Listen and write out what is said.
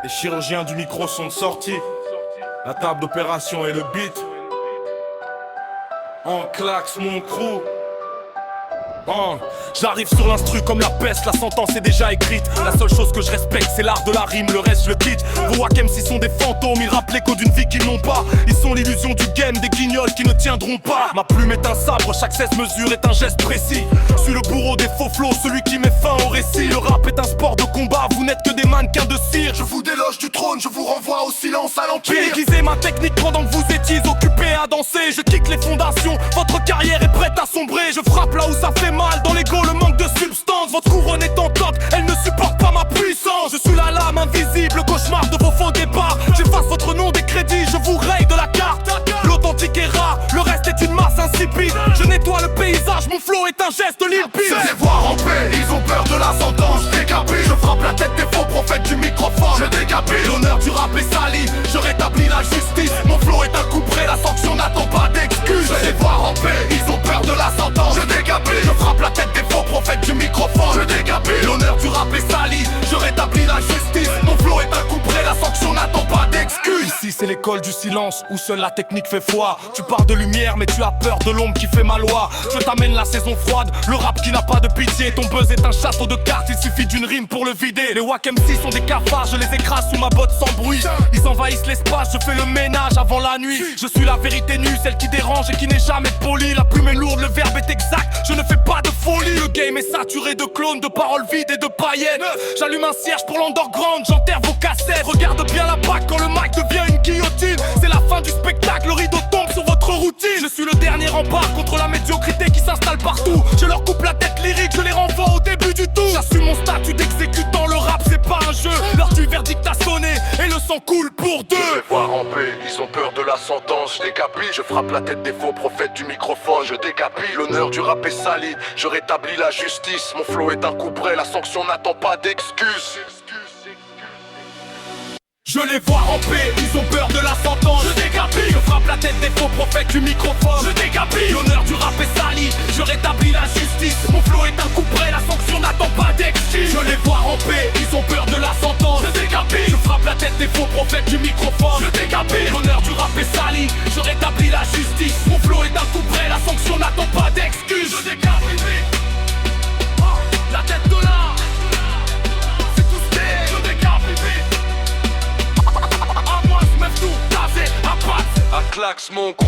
Les chirurgiens du micro sont de sortie. La table d'opération et le beat. En claque mon crew. J'arrive sur l'instru comme la peste, la sentence est déjà écrite. La seule chose que je respecte c'est l'art de la rime, le reste je le quitte. Vos Wack MC sont des fantômes, ils rappellent l'écho d'une vie qu'ils n'ont pas. Ils sont l'illusion du game, des guignols qui ne tiendront pas. Ma plume est un sabre, chaque 16 mesures est un geste précis. Je suis le bourreau des faux flots, celui qui met fin au récit. Le rap est un sport de combat, vous n'êtes que des mannequins de cire. Je vous déloge du trône, je vous renvoie au silence à l'empire. J'ai aiguisé ma technique pendant que vous étiez occupés à danser. Je kick les fondations, votre carrière est prête à sombrer. Je frappe là où ça fait mal, dans l'ego le manque de substance. Votre couronne est en toc, elle ne supporte pas ma puissance. Je suis la lame invisible, le cauchemar de vos faux départs. J'efface votre nom des crédits, je vous raye de la carte. L'authentique est rare, le reste est une masse insipide. Je nettoie le paysage, mon flow est un geste de Lil Peep. Je les vois ramper, ils ont peur de la sentence. Je décapite, je frappe la tête des faux prophètes du microphone. Je décapite, l'honneur du rap est sali. Je rétablis la justice, mon flow est un coup près. La sanction n'attend pas d'excuses. Je les vois ramper, ils ont peur de la sentence. Je décapite, je frappe la tête des faux prophètes du microphone. Je décapite, l'honneur du rap est sali. Je rétablis la justice, mon flow est un coup près. La sanction n'attend pas d'excuses. Ici c'est l'école du silence où seule la technique fait foi. Tu parles de lumière mais tu as peur de l'ombre qui fait ma loi. Je t'amène la saison froide, le rap qui n'a pas de pitié. Ton buzz est un château de cartes, il suffit d'une rime pour le vider. Les Wack MC sont des cafards, je les écrase sous ma botte sans bruit. Ils envahissent l'espace, je fais le ménage avant la nuit. Je suis la vérité nue, celle qui dérange et qui n'est jamais polie. La plume est lourde, le verbe est exact, je ne fais pas de folie. Le game est saturé de clones, de paroles vides et de païennes. J'allume un cierge pour l'underground, j'enterre vos cassettes. Regarde bien la bague quand le mic devient une guillotine. C'est la fin du spectacle, le rideau tombe sur votre routine. Je suis le dernier rempart contre la médiocrité qui s'installe partout. Je leur coupe la tête lyrique, je les renvoie au début du tour. J'assume mon statut d'exécutant, le rap c'est pas un jeu. L'heure du verdict a sonné et le sang coule pour deux. Je les vois ramper, ils ont peur de la sentence. Je décapite, je frappe la tête des faux prophètes du microphone. Je décapite, l'honneur du rap est sali. Je rétablis la justice, mon flow est un coup près. La sanction n'attend pas d'excuses. Je les vois ramper, ils ont peur de la sentence. Je décapite, je frappe la tête des faux prophètes du microphone. Je décapite, l'honneur du rap est sali. Je rétablis la justice, mon flow est un coup près. La sanction n'attend pas d'excuses. Je les vois ramper, ils ont peur de la sentence. Je décapite, je frappe la tête des faux prophètes du microphone. Je décapite, l'honneur du rap est sali. Je rétablis la justice, mon flow est un coup près. La sanction n'attend pas d'excuses. Je décapite, la tête de l'art. C'est tout ce je décapite. À moi je mets tout, tasé, à patte. À claque mon crew.